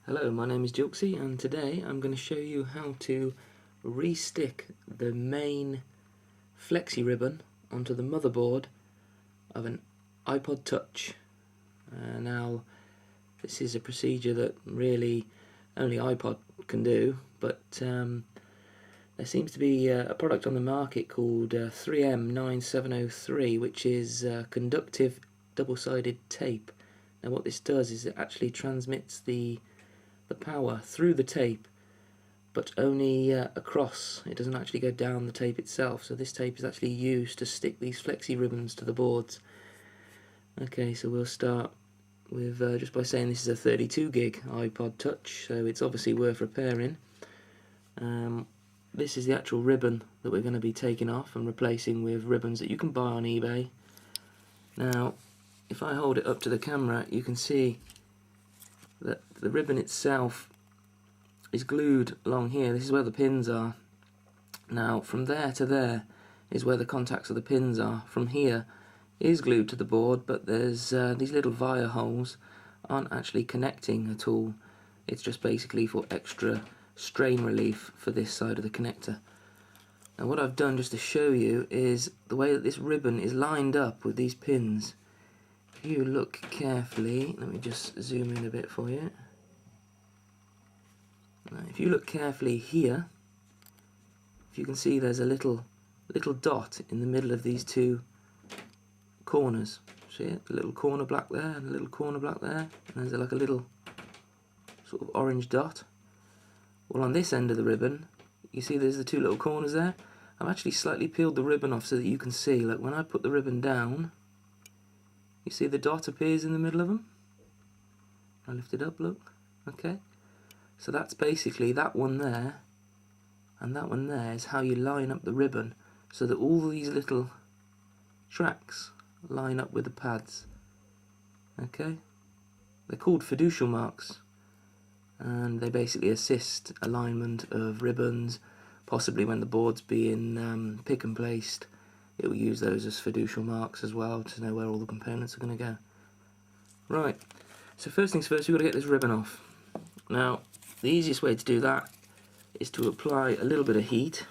Hello, my name is Julksy and today I'm going to show you how to re-stick the main flexi ribbon onto the motherboard of an Ipod Touch. Now this is a procedure that really only Ipod can do, but there seems to be a product on the market called 3M9703, which is conductive double-sided tape. Now what this does is it actually transmits the power through the tape, but only across. It doesn't actually go down the tape itself, so this tape is actually used to stick these flexi ribbons to the boards. Okay, so we'll start with just by saying this is a 32 gig Ipod Touch, so it's obviously worth repairing. This is the actual ribbon that we're going to be taking off and replacing with ribbons that you can buy on eBay. Now if I hold it up to the camera, you can see that the ribbon itself is glued along here. This is where the pins are. Now from there to there is where the contacts of the pins are. From here is glued to the board, but there's these little via holes aren't actually connecting at all. It's just basically for extra strain relief for this side of the connector. Now what I've done just to show you is the way that this ribbon is lined up with these pins. If you look carefully, let me just zoom in a bit for you. Now, if you look carefully here, if you can see there's a little dot in the middle of these two corners. See it? A little corner black there and a little corner black there, and there's like a little sort of orange dot. Well, on this end of the ribbon, you see there's the two little corners there. I've actually slightly peeled the ribbon off so that you can see, like when I put the ribbon down, you see the dot appears in the middle of them? I lift it up, look. Okay. So that's basically that one there, and that one there is how you line up the ribbon so that all these little tracks line up with the pads. Okay? They're called fiducial marks, and they basically assist alignment of ribbons. Possibly when the board's being pick and placed, it will use those as fiducial marks as well to know where all the components are going to go. Right, so first things first, we've got to get this ribbon off. Now, the easiest way to do that is to apply a little bit of heat.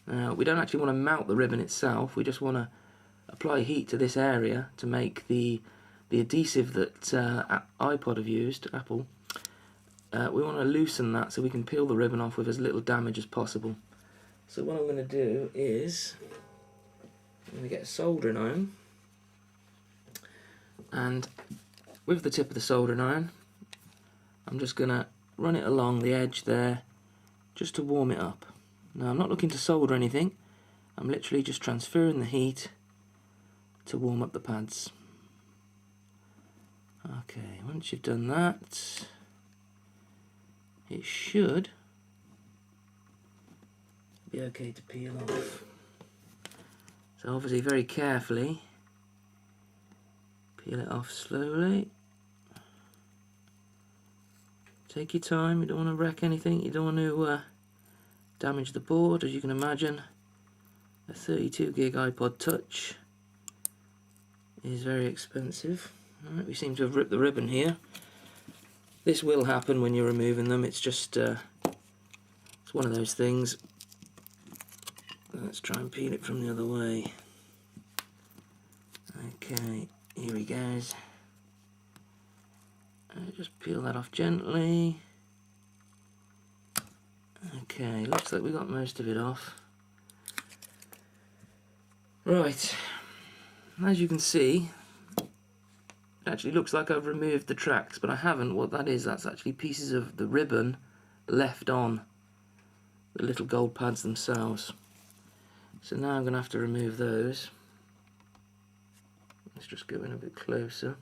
Now, we don't actually want to mount the ribbon itself, we just want to apply heat to this area to make the adhesive that Ipod have used, Apple. We want to loosen that so we can peel the ribbon off with as little damage as possible. So what I'm going to do is I'm going to get a soldering iron, and with the tip of the soldering iron I'm just going to run it along the edge there just to warm it up. Now I'm not looking to solder anything, I'm literally just transferring the heat to warm up the pads. Okay, once you've done that, it should be okay to peel off. So obviously very carefully peel it off slowly. Take your time, you don't want to wreck anything, you don't want to damage the board. As you can imagine, a 32 gig Ipod Touch is very expensive. Alright, we seem to have ripped the ribbon here. This will happen when you're removing them, it's just it's one of those things. Let's try and peel it from the other way. Okay, here he goes. Just peel that off gently. Okay, looks like we got most of it off. Right, as you can see, it actually looks like I've removed the tracks, but I haven't. What that is, that's actually pieces of the ribbon left on the little gold pads themselves. So now I'm going to have to remove those. Let's just go in a bit closer.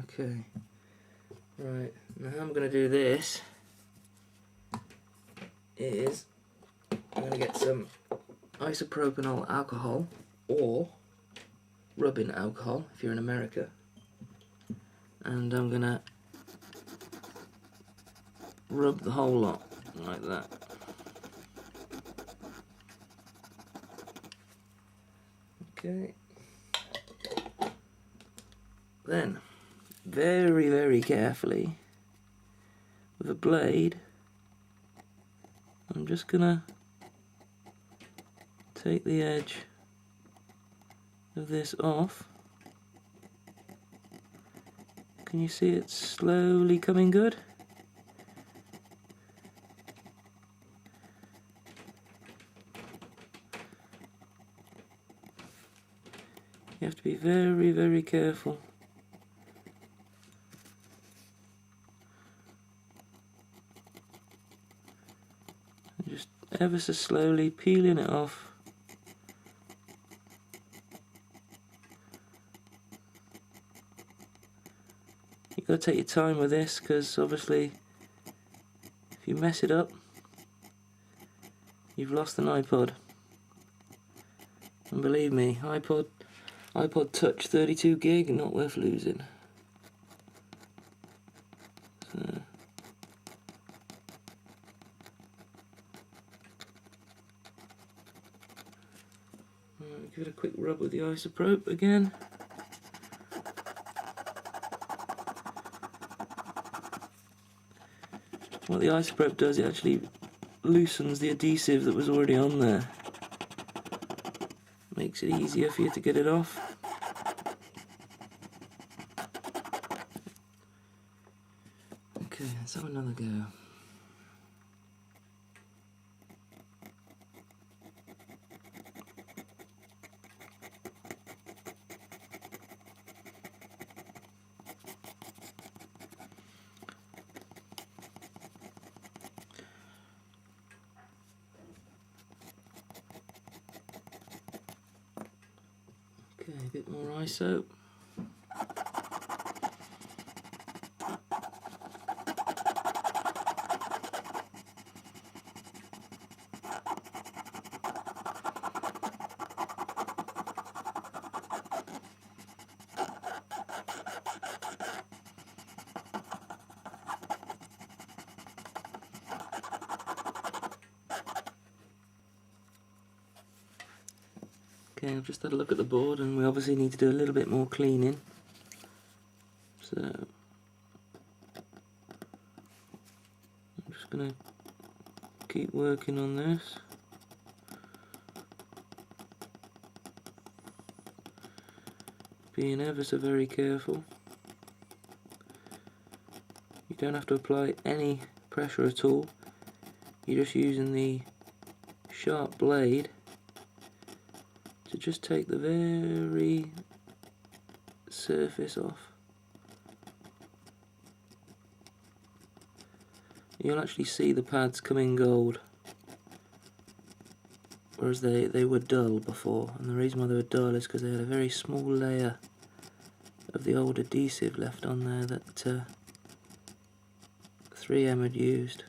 Okay, right, now how I'm going to do this is I'm going to get some isopropanol alcohol, or rubbing alcohol if you're in America, and I'm going to rub the whole lot like that. Okay. Then, very, very carefully, with a blade, I'm just gonna take the edge of this off. Can you see it's slowly coming good? You have to be very, very careful. And just ever so slowly peeling it off. You've got to take your time with this, because obviously if you mess it up, you've lost an iPod. And believe me, iPod Touch 32 gig, not worth losing. So, give it a quick rub with the isoprope again. What the isoprope does, it actually loosens the adhesive that was already on there. Makes it easier for you to get it off. Okay, let's have another go. Okay, a bit more ISO. Okay, I've just had a look at the board, and we obviously need to do a little bit more cleaning. So I'm just going to keep working on this. Being ever so very careful. You don't have to apply any pressure at all. You're just using the sharp blade to just take the very surface off. You'll actually see the pads coming gold, whereas they were dull before, and the reason why they were dull is because they had a very small layer of the old adhesive left on there that 3M had used.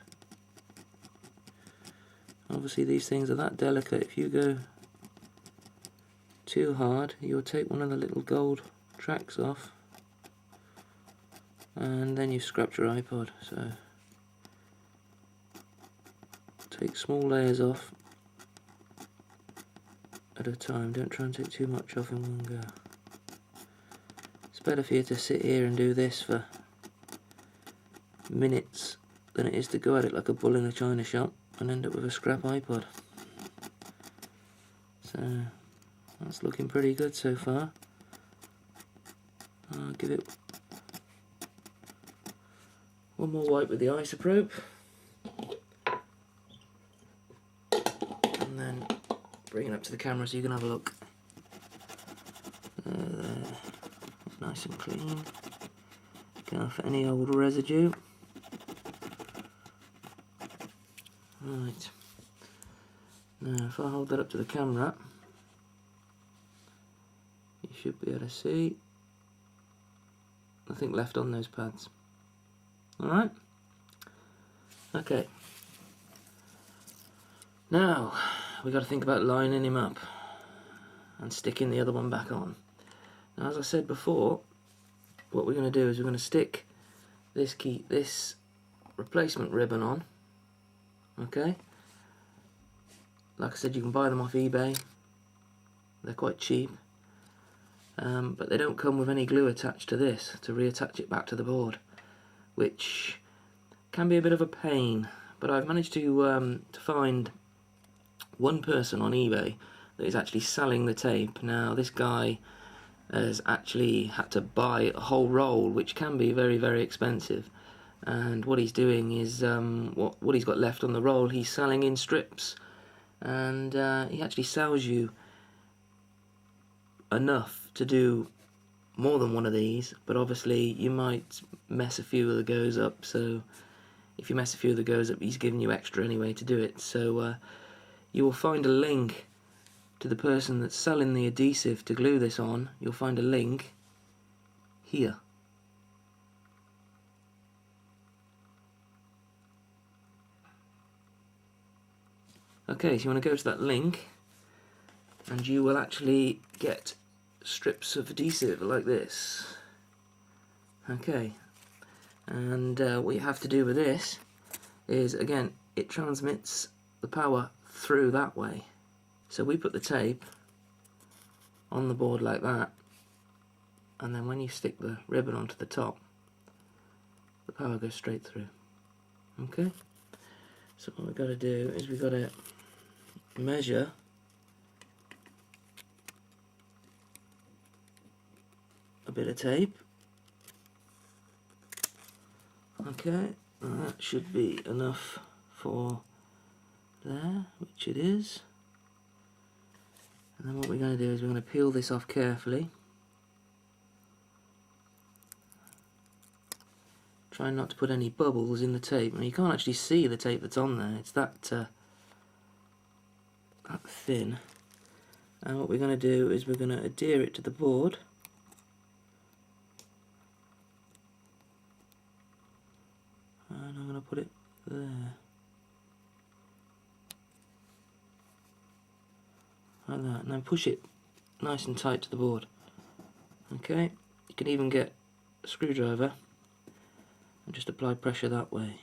Obviously these things are that delicate, if you go too hard you'll take one of the little gold tracks off and then you've scrapped your iPod. So take small layers off at a time, don't try and take too much off in one go. It's better for you to sit here and do this for minutes than it is to go at it like a bull in a china shop and end up with a scrap iPod. So that's looking pretty good so far. I'll give it one more wipe with the isoprope and then bring it up to the camera so you can have a look. There. Nice and clean. Get off any old residue. Right. Now if I hold that up to the camera, you should be able to see nothing left on those pads. Alright? Okay. Now we got to think about lining him up and sticking the other one back on. Now as I said before, what we're going to do is we're going to stick this replacement ribbon on. Okay? Like I said, you can buy them off eBay. They're quite cheap. but they don't come with any glue attached to this to reattach it back to the board, which can be a bit of a pain. But I've managed to find one person on eBay that is actually selling the tape. Now this guy has actually had to buy a whole roll, which can be very, very expensive, and what he's doing is what he's got left on the roll he's selling in strips, and he actually sells you enough to do more than one of these, but obviously you might mess a few of the goes up, so if you mess a few of the goes up, he's giving you extra anyway to do it. So you will find a link to the person that's selling the adhesive to glue this on. You'll find a link here. Okay, so you want to go to that link and you will actually get strips of adhesive like this. Okay, and what you have to do with this is, again, it transmits the power through that way. So we put the tape on the board like that, and then when you stick the ribbon onto the top, the power goes straight through. Okay, so what we've got to do is we've got to measure a bit of tape. Okay, and that should be enough for there, which it is. And then what we're going to do is we're going to peel this off carefully. Try not to put any bubbles in the tape. I mean, you can't actually see the tape that's on there. It's that thin. And what we're going to do is we're going to adhere it to the board. And I'm going to put it there. Like that. And then push it nice and tight to the board. Okay, you can even get a screwdriver and just apply pressure that way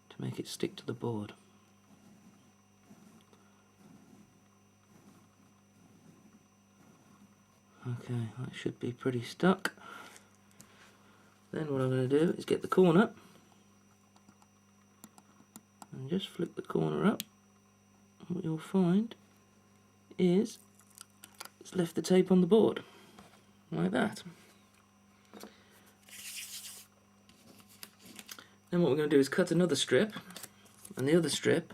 to make it stick to the board. Okay, that should be pretty stuck. Then what I'm going to do is get the corner and just flip the corner up. And what you'll find is it's left the tape on the board like that. Then what we're going to do is cut another strip, and the other strip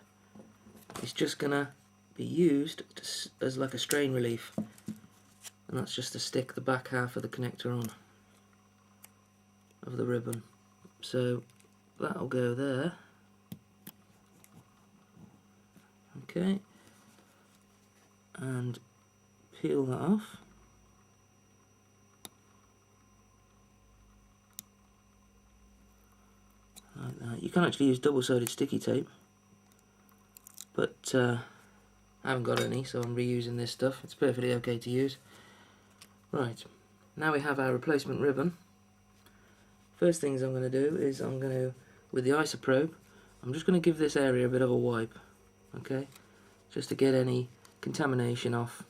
is just going to be used as like a strain relief, and that's just to stick the back half of the connector on of the ribbon. So that'll go there. Okay, and peel that off. Like that. You can actually use double-sided sticky tape, but I haven't got any, so I'm reusing this stuff. It's perfectly okay to use. Right, now we have our replacement ribbon. First things I'm going to do is I'm going to, with the isoprobe, I'm just going to give this area a bit of a wipe, okay, just to get any contamination off.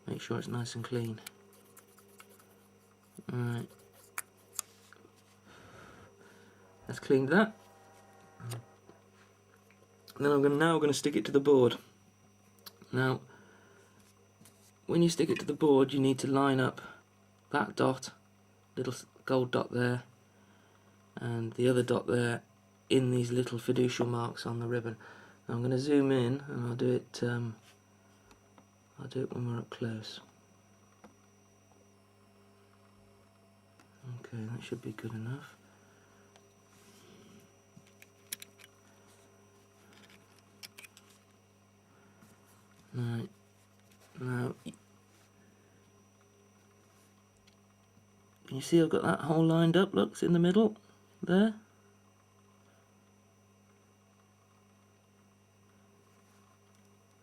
Make sure it's nice and clean. Alright, that's cleaned that. And then I'm now going to stick it to the board. Now, when you stick it to the board, you need to line up that dot, little gold dot there, and the other dot there in these little fiducial marks on the ribbon. Now I'm going to zoom in, and I'll do it when we're up close. Okay, that should be good enough. Right, now can you see I've got that hole lined up? Look, it's in the middle there.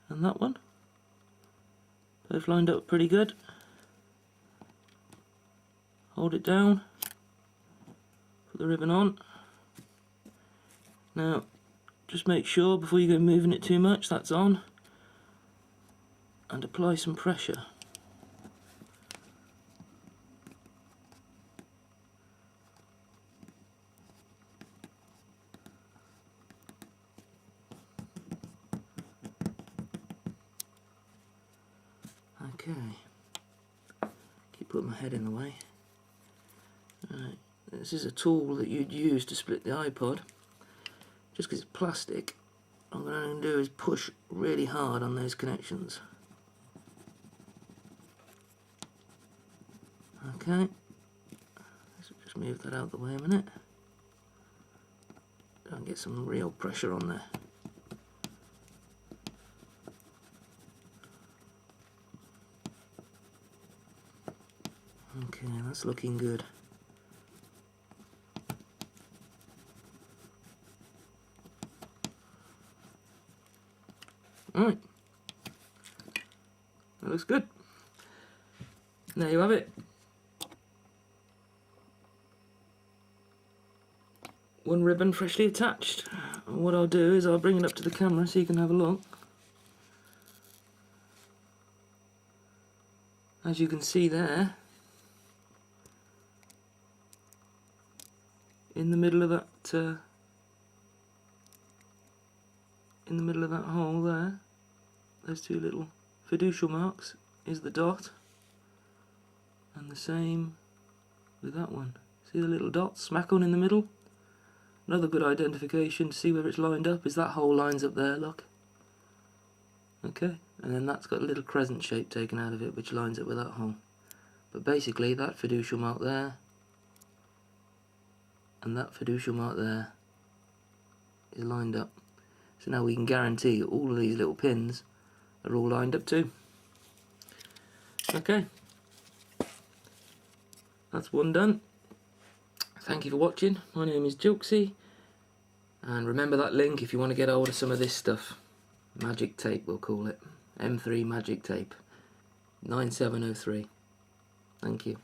And that one. Both lined up pretty good. Hold it down. Put the ribbon on. Now, just make sure before you go moving it too much, that's on. and apply some pressure. Okay, keep putting my head in the way. Right. This is a tool that you'd use to split the iPod. Just because it's plastic, what I'm going to do is push really hard on those connections. Okay, let's just move that out of the way a minute. Try and get some real pressure on there. Okay, that's looking good. Alright, that looks good. There you have it. One ribbon freshly attached. And what I'll do is I'll bring it up to the camera so you can have a look. As you can see there, in the middle of that hole there, those two little fiducial marks is the dot, and the same with that one. See the little dot smack on in the middle? Another good identification to see where it's lined up is that hole lines up there, look. Okay, and then that's got a little crescent shape taken out of it which lines up with that hole. But basically that fiducial mark there and that fiducial mark there is lined up. So now we can guarantee all of these little pins are all lined up too. Okay, that's one done. Thank you for watching. My name is Jokesy, and remember that link if you want to get hold of some of this stuff. Magic tape we'll call it. M3 magic tape 9703. Thank you.